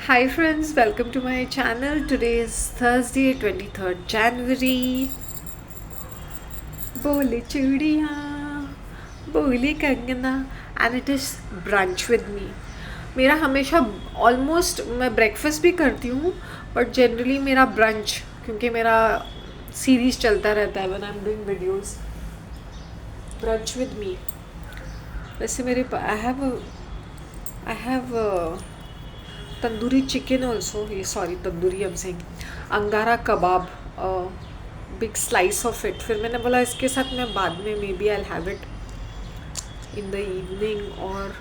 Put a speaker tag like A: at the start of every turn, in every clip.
A: Hi friends, welcome to my channel. Today is Thursday, 23rd January. बोले चूड़िया बोले Kangana and it is brunch with मी. मेरा हमेशा almost मैं ब्रेकफास्ट भी करती हूँ बट जनरली मेरा ब्रंच, क्योंकि मेरा सीरीज़ चलता रहता है when I am doing videos. Brunch with me. वैसे मेरे I have tandoori chicken also. ये sorry, tandoori I am saying angara kebab, big slice of it. फिर मैंने बोला इसके साथ मैं बाद में maybe I have it in the evening और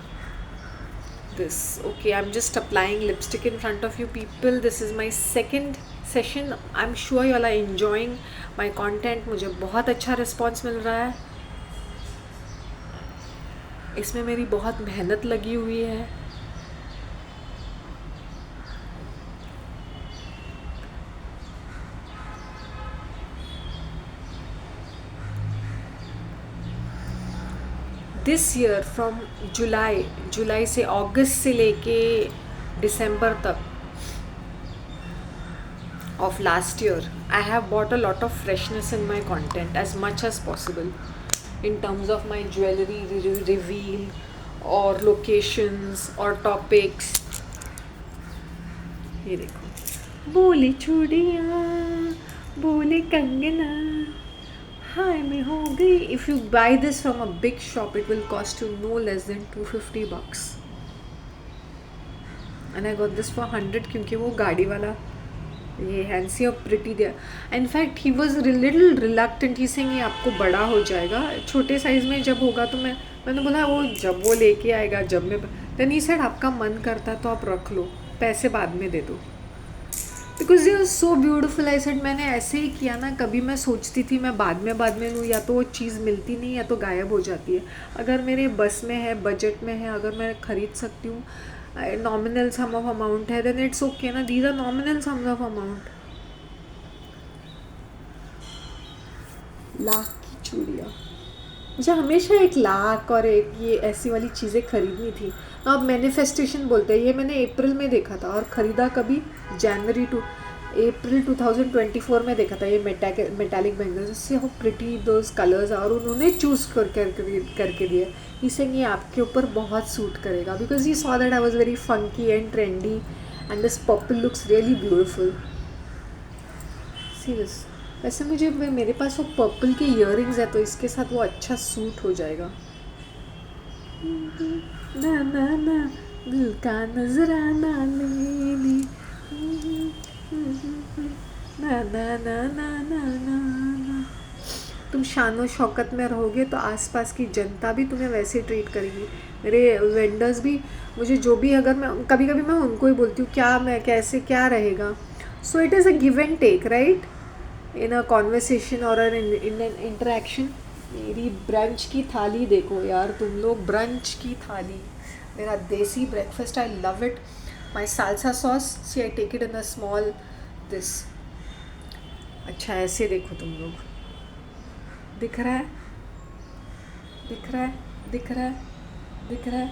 A: this. Okay, I'm just applying lipstick in front of you people. This is my second session. I'm sure you all are enjoying my content. मुझे बहुत अच्छा response मिल रहा है. इसमें मेरी बहुत मेहनत लगी हुई है. दिस ईयर फ्रॉम जुलाई से अगस्त से लेके दिसंबर तक of last year, I have bought a lot of freshness in my content as much as possible in terms of my jewelry reveal or locations or topics. ये देखो, बोले चूड़िया बोले कंगना हाय मैं हो गई. If you buy this from a big shop, it will cost you no less than $250. And I got this for 100 क्योंकि वो गाड़ी वाला ये हैंसी और प्रिटी दिया. In fact he was little reluctant. He saying ये आपको बड़ा हो जाएगा, छोटे साइज़ में जब होगा तो मैंने बोला वो जब वो लेके आएगा जब मैं. देन ही सेड आपका मन करता है तो आप रख लो, पैसे बाद में दे दो. बिकॉज ये सो ब्यूटिफुल. आई सेड मैंने ऐसे ही किया ना. कभी मैं सोचती थी मैं बाद में लूँ, या तो वो चीज़ मिलती नहीं या तो गायब हो जाती है. अगर मेरे बस में है, बजट में है, अगर मैं ख़रीद सकती हूँ, नॉमिनल सम ऑफ अमाउंट है, देन इट्स ओके ना. These are nominal sums of amount. Lakh की चूड़ियाँ. मुझे हमेशा एक लाख और एक ये ऐसी वाली चीज़ें खरीदनी थी. अब मैनिफेस्टेशन बोलते हैं. ये मैंने अप्रैल में देखा था और ख़रीदा कभी अप्रैल 2024 में देखा था. ये मेटालिक बैंगल्स, इससे हाउ प्रिटी दोज कलर्स. और उन्होंने चूज़ करके दिए. इसे ये आपके ऊपर बहुत सूट करेगा because he saw that I was very funky and trendy and this purple looks really beautiful. Serious. वैसे मेरे पास वो पर्पल के इयररिंग्स है तो इसके साथ वो अच्छा सूट हो जाएगा. ना ना ना दिल का नजराना ले ली. ना ना ना ना ना ना ना. तुम शानो शौकत में रहोगे तो आसपास की जनता भी तुम्हें वैसे ट्रीट करेगी. मेरे वेंडर्स भी मुझे जो भी, अगर मैं कभी मैं उनको ही बोलती हूँ क्या मैं कैसे क्या रहेगा. So it is a give and take, right, in a conversation और इन एन इंटरेक्शन. मेरी ब्रंच की थाली देखो यार तुम लोग. ब्रंच की थाली, मेरा देसी breakfast. I love it. My salsa sauce, see I take it in a small dish. अच्छा ऐसे देखो तुम लोग. दिख रहा है, दिख रहा है, दिख रहा है, दिख रहा है.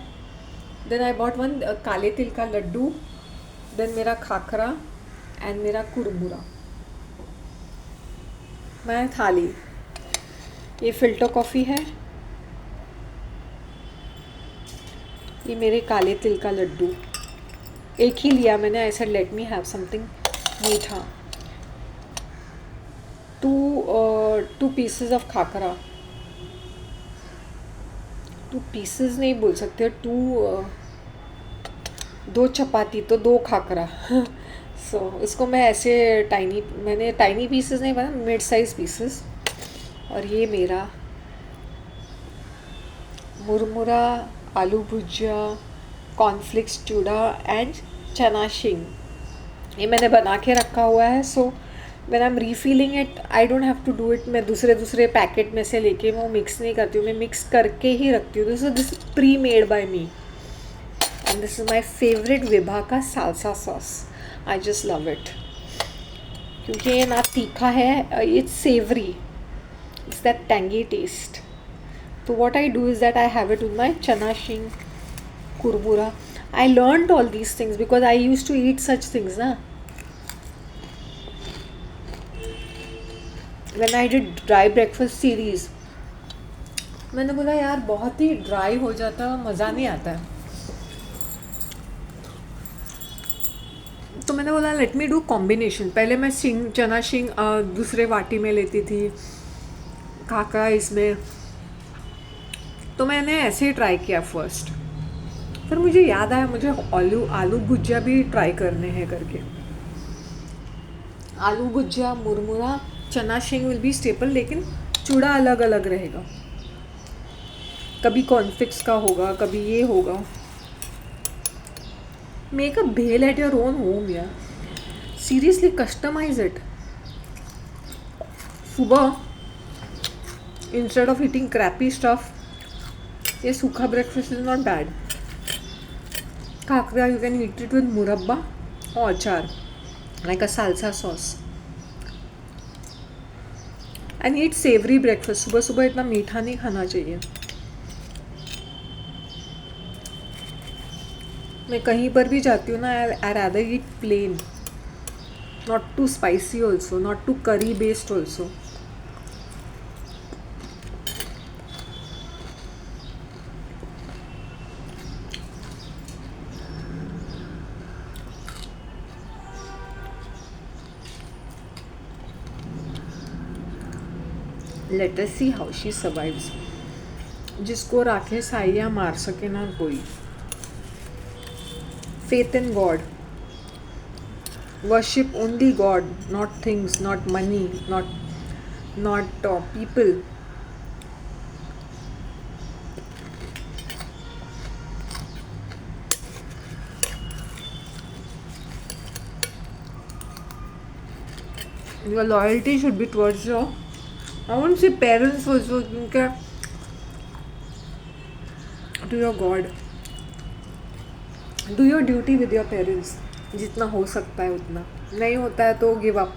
A: देन आई बॉट वन काले तिल का लड्डू. देन मेरा खाखरा एंड मेरा कुरमुरा. मैं थाली. ये फ़िल्टर कॉफ़ी है. ये मेरे काले तिल का लड्डू. एक ही लिया मैंने. ऐसा लेट मी हैव समथिंग मीठा. Two pieces of khakhra. 2 pieces नहीं बोल सकते. दो चपाती तो 2 खाखरा. सो इसको मैं ऐसे मैंने टाइनी पीसेस नहीं बना, मिड साइज़ पीसेस. और ये मेरा मुरमुरा, आलू भुजिया, कॉर्नफ्लेक्स चूड़ा एंड चना शिंग. ये मैंने बना के रखा हुआ है. So when I am refilling it I don't have to do it. मैं दूसरे पैकेट में से लेके वो मिक्स नहीं करती हूँ. मैं मिक्स करके ही रखती हूँ. This pre made by me and this is my favourite Vibha का salsa sauce. I just love it क्योंकि ये ना तीखा है, it's savoury, it's that tangy taste. तो what I do is that I have it with my chana shing कुरमुरा. I learned all these things because I used to eat such things na. When I did dry breakfast series, मैंने बोला यार बहुत ही dry हो जाता है, मज़ा नहीं आता है. तो मैंने बोला लेट मी डू कॉम्बिनेशन. पहले मैं शिंग चना शिंग दूसरे वाटी में लेती थी, खाका इसमें. तो मैंने ऐसे ही ट्राई किया फर्स्ट. फिर मुझे याद आया मुझे आलू भुजिया भी ट्राई करने हैं करके. आलू भुजिया, मुरमुरा, चना शिंग विल बी स्टेपल, लेकिन चूड़ा अलग अलग रहेगा. कभी कॉर्नफ्लेक्स का होगा, कभी ये होगा. Make a bhel at your own home यार. Seriously customise it. सुबह instead of eating crappy stuff, ये सूखा breakfast is not bad. Khakhra you can eat it with murabba और achar, like a salsa sauce. And eat savoury breakfast. सुबह सुबह इतना मीठा नहीं खाना चाहिए. मैं कहीं पर भी जाती हूँ ना, I rather eat plain, not too spicy also, not too curry based also. Let us see how she survives. जिसको राखे साइया मार सके ना कोई. Faith in God. Worship only God, not things, not money, not people. Your loyalty should be towards your, I won't say parents also, to your God. Do your duty with your parents. जितना हो सकता है उतना. नहीं होता है तो give up.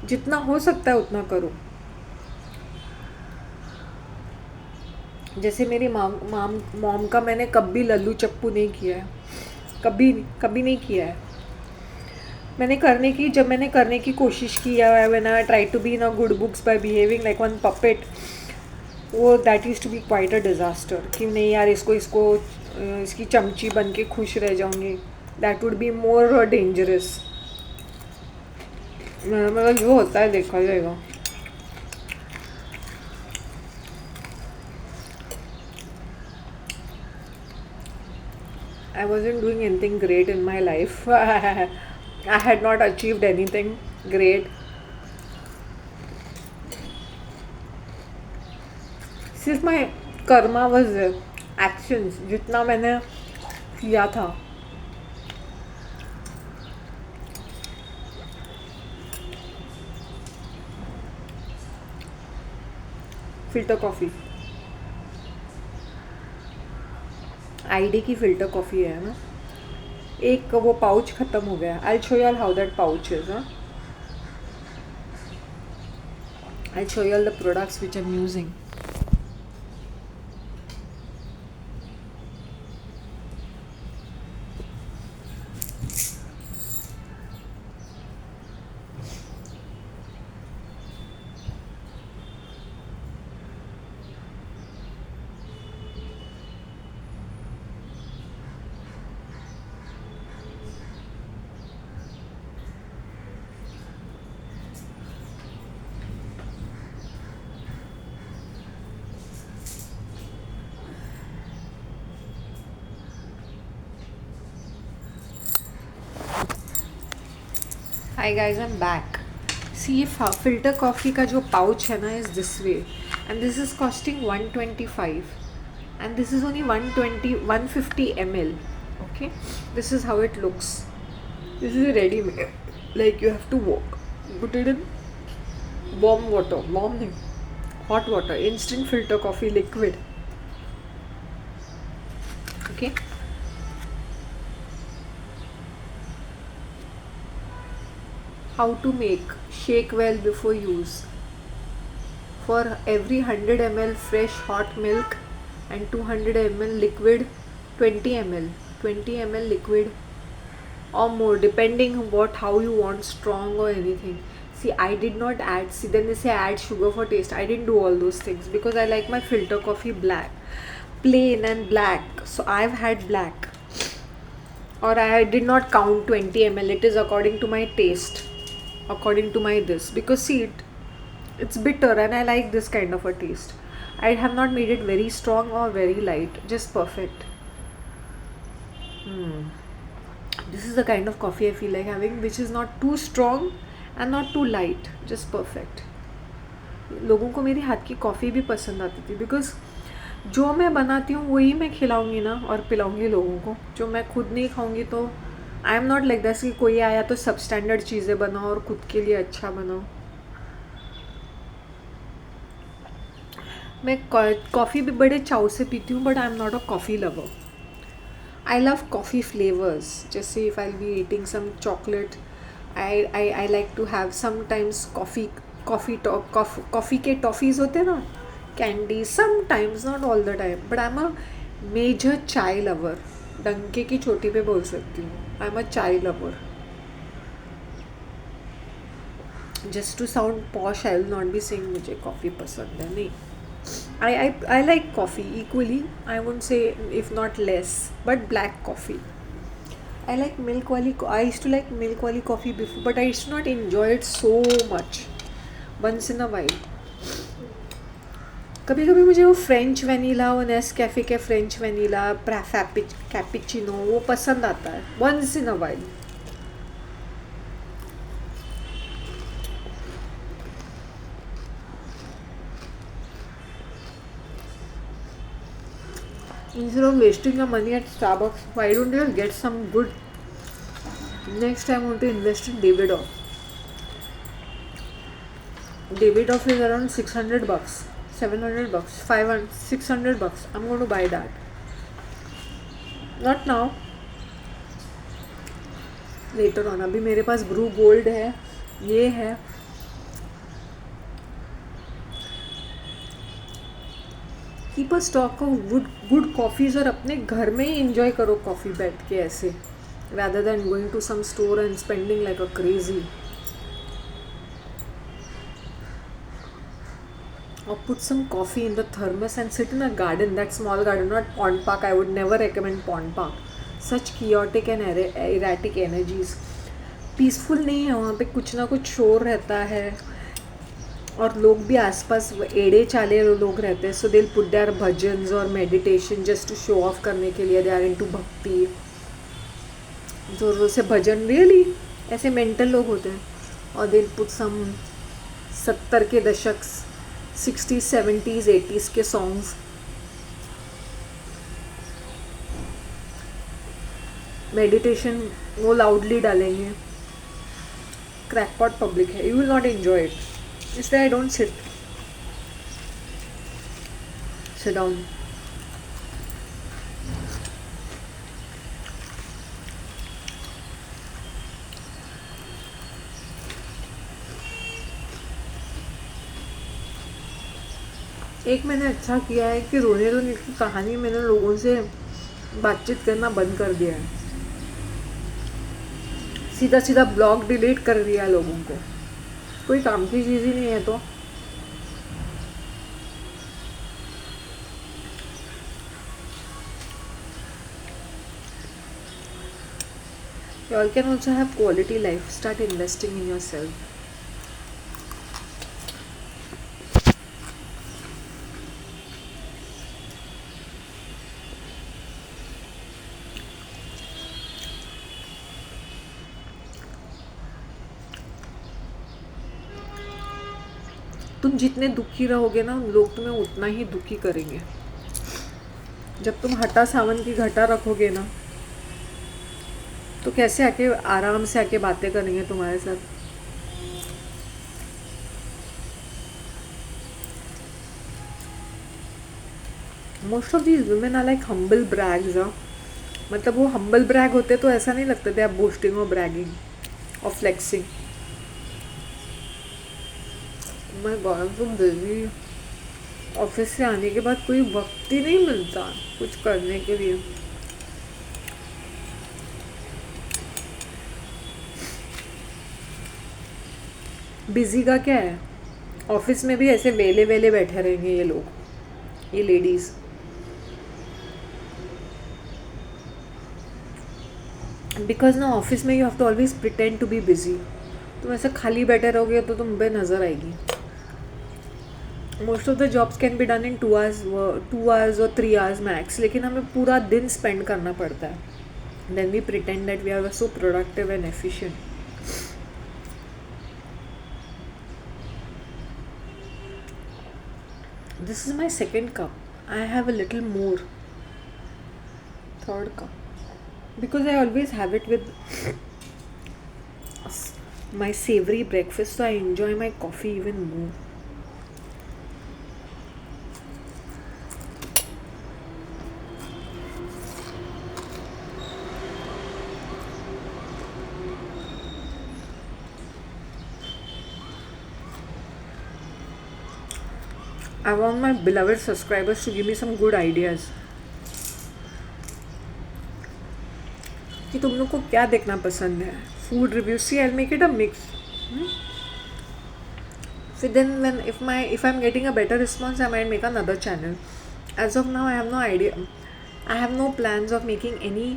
A: जितना हो सकता है उतना करो. जैसे मेरी मॉम का मैंने कभी लल्लू चप्पू नहीं किया है. कभी कभी नहीं किया है. जब मैंने करने की कोशिश की है, when I try to be in a good books by behaving like one puppet, वो that is to be quite a disaster. कि नहीं यार इसकी चमची बन के खुश रह जाऊंगी. That would be more dangerous. मतलब जो होता है देखा जाएगा. I wasn't doing anything great in my life. I had not achieved anything great. सिर्फ my karma was actions, जितना मैंने किया था. फिल्टर कॉफ़ी, आईडी की फ़िल्टर कॉफ़ी है ना. एक वो पाउच ख़त्म हो गया. I show you how that pouch is. I show you the products which I am using. Hi guys, I am back. See ये फ़िल्टर कॉफ़ी का जो पाउच है ना is this way, and this is costing 125, and this is only 150 ml. Okay, this is how it looks. This is ready made. Like you have to put it in warm water, hot water, instant filter coffee liquid. Okay, how to make. Shake well before use. For every 100 ml fresh hot milk and 200 ml liquid, 20 ml, 20 ml liquid or more, depending on what how you want, strong or anything. See, I did not add. See, then they say add sugar for taste. I didn't do all those things because I like my filter coffee black, plain and black. So I've had black, or I did not count 20 ml. It is according to my taste, according to my this, because see it's bitter and I like this kind of a taste. I have not made it very strong or very light, just perfect. This is the kind of coffee I feel like having, which is not too strong and not too light, just perfect. लोगों को मेरी हाथ की coffee भी पसंद आती थी, because जो मैं बनाती हूँ वही मैं खिलाऊंगी ना और पिलाऊंगी लोगों को. जो मैं खुद नहीं खाऊंगी तो I am not like that कि कोई आया तो सब स्टैंडर्ड चीज़ें बनाओ और खुद के लिए अच्छा बनाओ. मैं कॉफ़ी भी बड़े चाव से पीती हूँ, but I am not a coffee lover. I love coffee flavors. Just say if I'll be eating some chocolate, I like to have sometimes coffee के toffees होते हैं ना, candy sometimes, not all the time. But I'm a major chai lover. डंके की चोटी पे बोल सकती हूँ. I'm a chai lover. Just to sound posh, I will not be saying मुझे coffee पसंद है, नहीं. I like coffee equally. I won't say if not less, but black coffee. I like milk wali. I used to like milk wali coffee before, but I used to not enjoy it so much. Once in a while. कभी कभी मुझे वो French vanilla और Nescafe के French vanilla cappuccino वो पसंद आता है. Once in a while. Instead of wasting your money at Starbucks, why don't you get some good? Next time I want to invest in Davidoff. Davidoff is around $600, $700, $500, $600. I'm going to buy that. Not now. Later on. अभी मेरे पास Bru gold है, ये है. Keep a stock of good coffees और अपने घर में ही enjoy करो कॉफ़ी बैठ के ऐसे, rather than going to some store and spending like a crazy. Or put some coffee in the thermos and sit in a garden, that small garden, not pond park. I would never recommend pond park. Such chaotic and erratic energies. Peaceful नहीं है वहाँ पे, कुछ ना कुछ शोर रहता है और लोग भी आसपास एड़े चाले लोग रहते हैं. So they will put there bhajans और meditation just to show off करने के लिए. दे आर इनटू भक्ति. जोर से भजन, रियली ऐसे मेंटल लोग होते हैं. और दे विल पुट सम 70 के दशक, 60s 70s 80s के सॉन्ग्स. मेडिटेशन वो लाउडली डालेंगे. क्रैकपॉट पब्लिक है, you will not enjoy it. इसलिए आई डोंट सिट डाउन. एक मैंने अच्छा किया है कि रोने धोने की कहानी मैंने लोगों से बातचीत करना बंद कर दिया है. सीधा सीधा ब्लॉग डिलीट कर दिया लोगों को. कोई काम की चीज़ ही नहीं है तो. You all can also have quality life. Start investing in yourself. तुम जितने दुखी रहोगे ना, लोग तुम्हें उतना ही दुखी करेंगे. जब तुम हटा सावन की घटा रखोगे ना, तो कैसे आके आराम से आके बातें करेंगे तुम्हारे साथ. Most of these women are like humble brags. मतलब वो हम्बल ब्रैग होते तो ऐसा नहीं लगता थे आप बोस्टिंग और ब्रैगिंग और फ्लेक्सिंग. मैं गॉड तो बिजी. ऑफिस से आने के बाद कोई वक्त ही नहीं मिलता कुछ करने के लिए. बिजी का क्या है, ऑफिस में भी ऐसे वेले वेले बैठे रहेंगे ये लोग, ये लेडीज़। बिकॉज ना ऑफिस में you have to always pretend to be busy. तुम ऐसे खाली बैठे रहोगे तो तुम पे नज़र आएगी। Most of the jobs can be done in 2 hours और 3 hours मैक्स, लेकिन हमें पूरा दिन स्पेंड करना पड़ता है। Then we pretend that we are so productive and efficient. This is my second cup. I have a little more. Third cup. Because I always have it with my savory breakfast, so I enjoy my coffee even more. I want my beloved subscribers to give me some good ideas. कि तुम लोग को क्या देखना पसंद है, food review. See I make it a mix. So then when if I'm getting a better response, I might make another channel. As of now, I have no idea. I have no plans of making any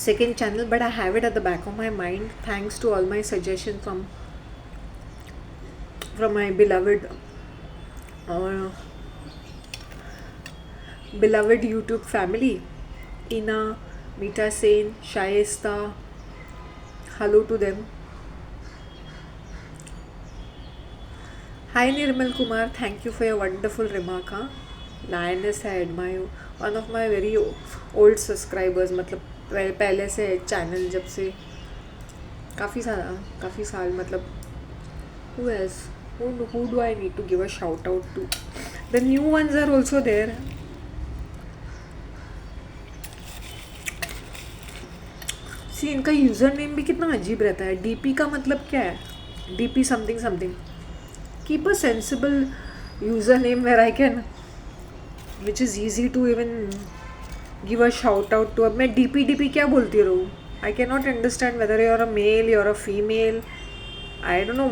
A: second channel, but I have it at the back of my mind thanks to all my suggestions from my beloved YouTube family. Ina, Meeta Sen, Shaista, hello to them. Hi Nirmal Kumar, thank you for your wonderful remark. Lioness, I admire you. One of my very old subscribers, मतलब पहले से channel जब से काफ़ी साल मतलब who else? Who do I need to give a shout out to? The new ones are also there. सी इनका user name भी कितना अजीब रहता है। डीपी का मतलब क्या है? DP something something. Keep a sensible user name where I can which is easy to even give a shout out to. अब मैं डीपी क्या बोलती रहूँ? I can not understand whether you are a male, you are a female, I don't know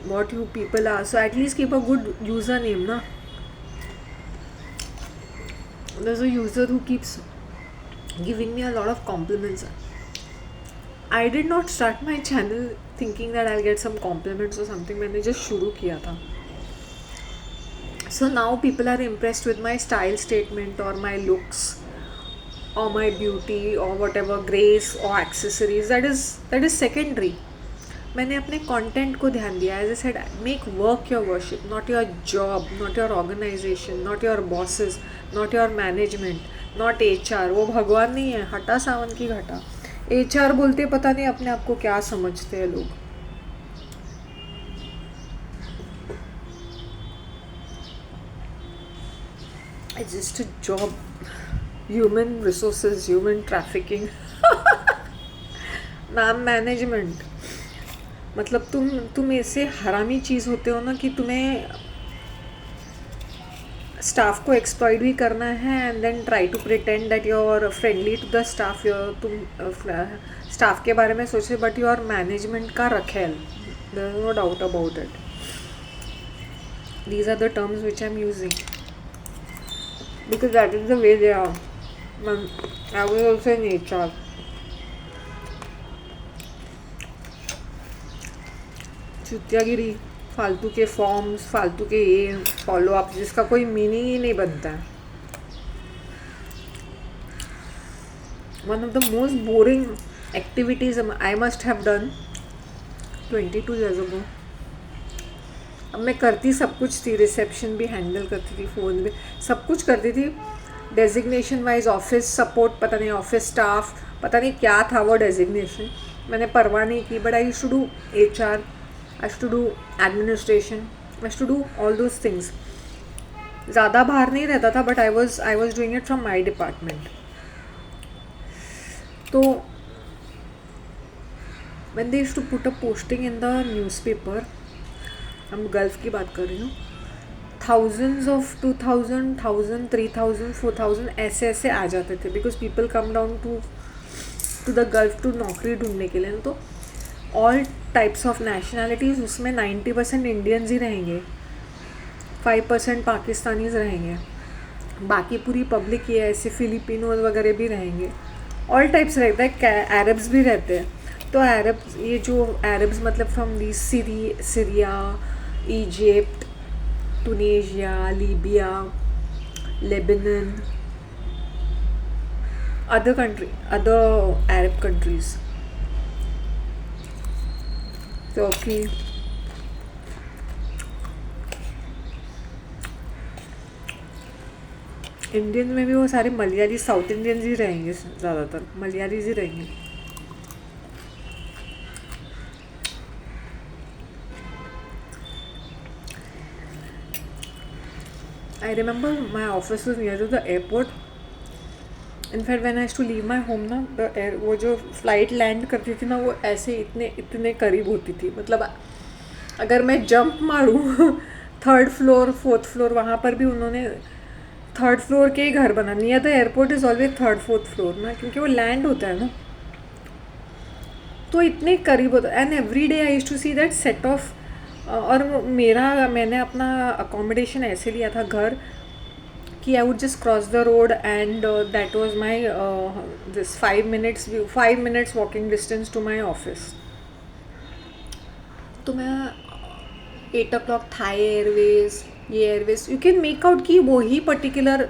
A: what you people are. So at least keep a good user name, na. There's a user who keeps giving me a lot of compliments. I did not start my channel thinking that I'll get some compliments or something. मैंने just शुरू किया था. So now people are impressed with my style statement or my looks or my beauty or whatever, grace or accessories. That is secondary. मैंने अपने content को ध्यान दिया. As I said, make work your worship, not your job, not your organization, not your bosses, not your management, not HR. वो भगवान नहीं है, हटा सावन की घटा. HR बोलते पता नहीं अपने आप को क्या समझते हैं लोग. It's just a job. Human resources, human trafficking. नाम मैनेजमेंट. मतलब तुम ऐसे हरामी चीज़ होते हो ना कि तुम्हें स्टाफ को एक्सप्लॉइट भी करना है and then try to pretend that you are friendly to the staff. तुम स्टाफ के बारे में सोचे बट यू आर मैनेजमेंट का रखेल. There is no doubt about it. These are the terms which I am using because that is the way they are. I was also in HR. चुतियागिरी, फालतू के forms, फालतू के ये follow up जिसका कोई मीनिंग ही नहीं बनता है. One of the most boring activities I must have done 22 years ago. अब मैं करती सब कुछ थी. रिसेप्शन भी हैंडल करती थी, फ़ोन भी सब कुछ करती थी. डेजिग्नेशन वाइज ऑफिस सपोर्ट, पता नहीं ऑफिस स्टाफ, पता नहीं क्या था वो डेजिग्नेशन, मैंने परवाह नहीं की. But I used to do HR, I used to do administration, I used to do all those things. ज़्यादा बाहर नहीं रहता था but I was doing it from my department. तो when they used to put a posting in the newspaper, हम gulf की बात कर रही हूँ, thousands of 2000, 1000, 3000, 4000 ऐसे आ जाते थे. Because people come down to the Gulf to नौकरी ढूंढने के लिए. तो ऑल टाइप्स ऑफ नेशनैलिटीज़, उसमें 90% इंडियंस ही रहेंगे, 5% पाकिस्तानीज रहेंगे, बाकी पूरी पब्लिक ये ऐसे फिलिपिनोज वगैरह भी रहेंगे, ऑल टाइप्स रहता है, अरब्स भी रहते हैं। तो अरब्स, ये जो अरब्स मतलब from the Syria, Egypt, Tunisia, Libya, Lebanon, other Arab countries, Turkey. Indian में भी वो सारे मलयाली, साउथ इंडियंस ही रहेंगे, ज़्यादातर मलयालीज ही रहेंगे। I remember my office was near to the airport. In fact, when I used to leave my home ना, वो जो फ्लाइट लैंड करती थी ना, वो ऐसे इतने करीब होती थी, मतलब अगर मैं jump मारूँ 3rd floor 4th floor, वहाँ पर भी उन्होंने 3rd फ्लोर के ही घर बना। Near the airport is always 3rd 4th floor ना, क्योंकि वो लैंड होता है ना, तो इतने करीब होता है। And every day I used to see that set off. और मैंने अपना अकोमोडेशन ऐसे लिया था घर कि I would just cross the road and that was my this 5 minutes walking distance to my office. तो मैं 8 o'clock थाई एयरवेज, ये Airways you can make out कि वो ही particular,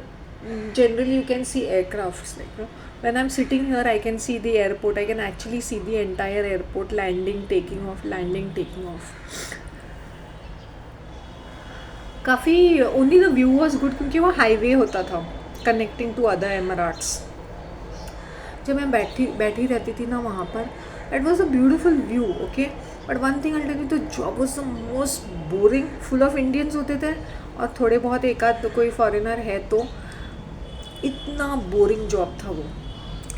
A: generally you can see aircrafts, like when I'm sitting here I can see the airport, I can actually see the entire airport, landing taking off. काफ़ी only the view was good क्योंकि वो highway होता था connecting to other Emirates। जब मैं बैठी रहती थी ना वहाँ पर, it was a beautiful view, okay, but one thing I'll tell you, the job was the most boring, full of Indians होते थे और थोड़े बहुत एक आध कोई फॉरेनर है, तो इतना बोरिंग जॉब था वो,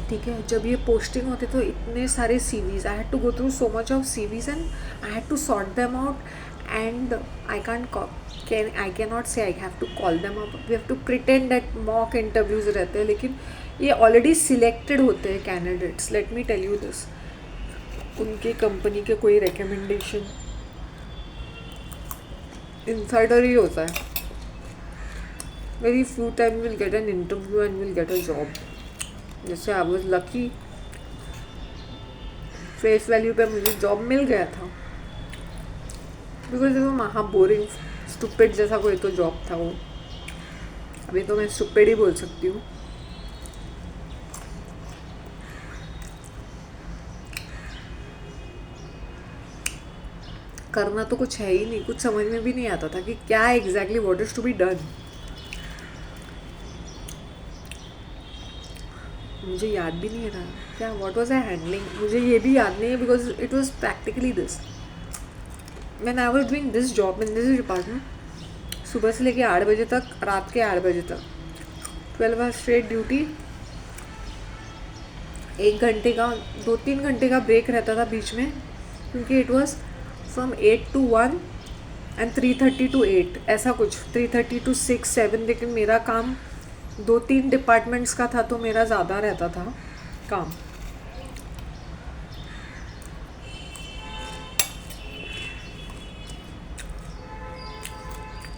A: ठीक है। जब ये पोस्टिंग होते तो इतने सारे CVs, I had to go through so much of CVs and I had to sort them out, and I can not say I have to call them up, we have to pretend that mock interviews रहते हैं, लेकिन ये already selected होते हैं candidates. Let me tell you this, उनके company के कोई recommendation insider ही होता है। Very few times will get an interview and will get a job. जैसे I was lucky, face value पे मुझे जॉब मिल गया था, बिकॉज वो महा बोरिंग स्टूपिड जैसा कोई तो जॉब था वो। अभी तो मैं स्टूपिड ही बोल सकती हूँ। करना तो कुछ है ही नहीं, कुछ समझ में भी नहीं आता था कि क्या exactly what is to be done. मुझे याद भी नहीं रहा क्या व्हाट वाज आई हैंडलिंग, मुझे ये भी याद नहीं है, because it was practically this, when I was doing this job in this department, सुबह से लेके 8 बजे तक, रात के 8 बजे तक, 12 आवर स्ट्रेट ड्यूटी, 1 घंटे का 2-3 घंटे का ब्रेक रहता था बीच में, क्योंकि it was from 8 to 1 and 3:30 to 8, ऐसा कुछ 3:30 to 6-7, लेकिन मेरा काम 2-3 डिपार्टमेंट्स का था, तो मेरा ज़्यादा रहता था काम।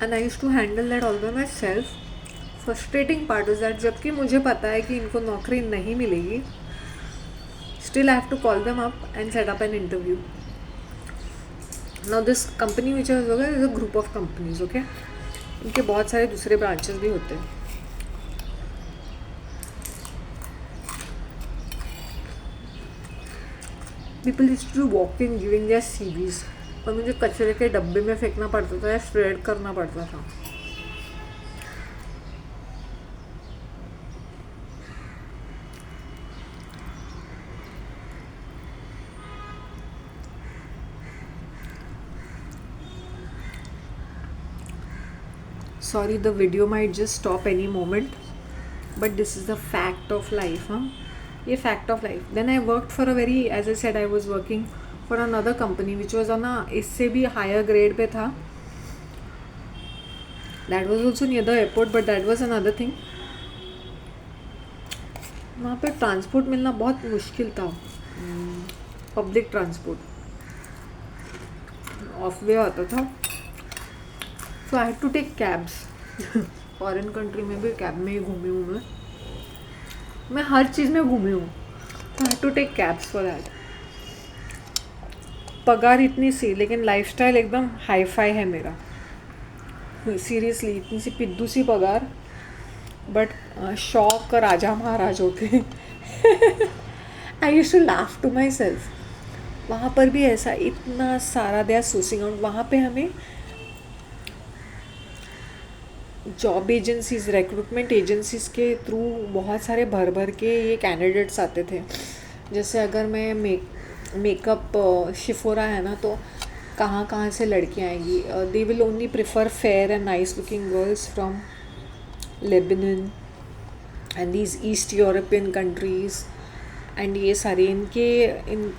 A: And I used to handle that all by myself. Frustrating part is that जबकि मुझे पता है कि इनको नौकरी नहीं मिलेगी, still I have to call them up and set up an interview. Now this company which is a group of companies, okay, इनके बहुत सारे दूसरे ब्रांचेस भी होते हैं। People used to walk in giving their CVs, और मुझे कचरे के डब्बे में फेंकना पड़ता था या स्प्रेड करना पड़ता था। Sorry, the video might just stop any moment, but this is the fact of life, huh? ये fact of life. Then I worked for a very, as I said, I was working for another company which was on a इससे भी higher grade पे था. That was also near the airport, but that was another thing. वहाँ पे transport मिलना बहुत मुश्किल था, पब्लिक ट्रांसपोर्ट, ऑफ वे आता था, so I had to take cabs. Foreign country में भी कैब में ही घूमी हूँ मैं हर चीज़ में घूमी हूँ, तो I had to take cabs for that. पगार इतनी सी, लेकिन लाइफस्टाइल एकदम हाई फाई है मेरा, सीरियसली इतनी सी पिद्दू सी पगार, बट शौक राजा महाराजों के। I used to laugh to myself. वहाँ पर भी ऐसा इतना सारा दे आर सोर्सिंग आउट, वहाँ पे हमें जॉब एजेंसीज, रिक्रूटमेंट एजेंसीज के थ्रू बहुत सारे भर भर के ये कैंडिडेट्स आते थे। जैसे अगर मैं मेकअप शिफोरा है ना, तो कहाँ कहाँ से लड़कियाँ आएंगी, they will only prefer fair and nice looking girls from Lebanon and these east European countries and ये सारे इन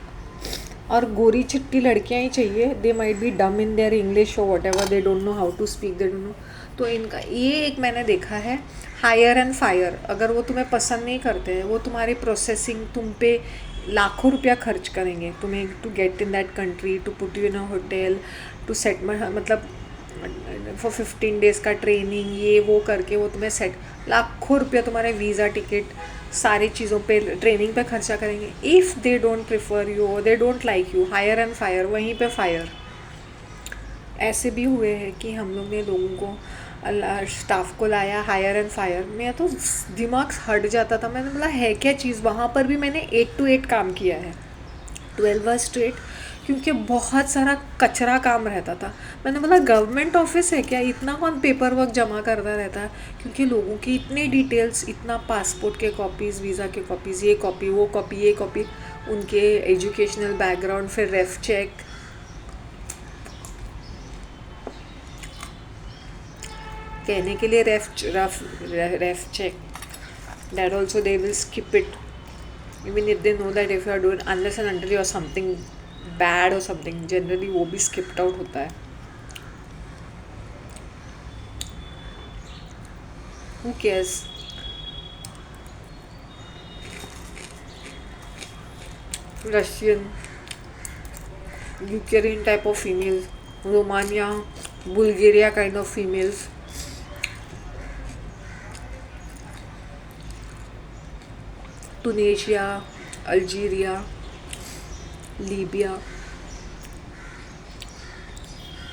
A: और गोरी चिट्टी लड़कियाँ ही चाहिए। दे might be dumb in their English और whatever, they don't know how to speak, they don't know. तो इनका ये एक मैंने देखा है, हायर एंड फायर। अगर वो तुम्हें पसंद नहीं करते हैं, वो तुम्हारी प्रोसेसिंग, तुम पे लाखों रुपया खर्च करेंगे तुम्हें to get in that country, to put you in a hotel, to set, मतलब फॉर 15 days का ट्रेनिंग, ये वो करके वो तुम्हें सेट, लाखों रुपया तुम्हारे वीज़ा टिकट सारी चीज़ों पे, ट्रेनिंग पे खर्चा करेंगे। If they don't prefer you, they don't like you, hire and fire, वहीं पे फायर। ऐसे भी हुए हैं कि हम लोग ने लोगों को, स्टाफ को लाया हायर एंड फायर, मेरा तो दिमाग हट जाता था। मैंने बोला है क्या चीज़, वहाँ पर भी मैंने 8 to 8 काम किया है, 12 hours स्ट्रेट, क्योंकि बहुत सारा कचरा काम रहता था। मैंने बोला गवर्नमेंट ऑफिस है क्या, इतना कौन पेपर वर्क जमा करता रहता है, क्योंकि लोगों की इतनी डिटेल्स, इतना पासपोर्ट के कॉपीज़, वीज़ा के कॉपीज़, ये कॉपी वो कॉपी ये कॉपी, उनके एजुकेशनल बैकग्राउंड, फिर रेफ चेक, कहने के लिए ref check, that also they will skip it even if they know that if you are doing, unless and until you are something bad or something, generally वो भी skipped out होता है। who cares? Russian, Ukraine type of females, Romania, Bulgaria kind of females, Tunisia, Algeria, Libya,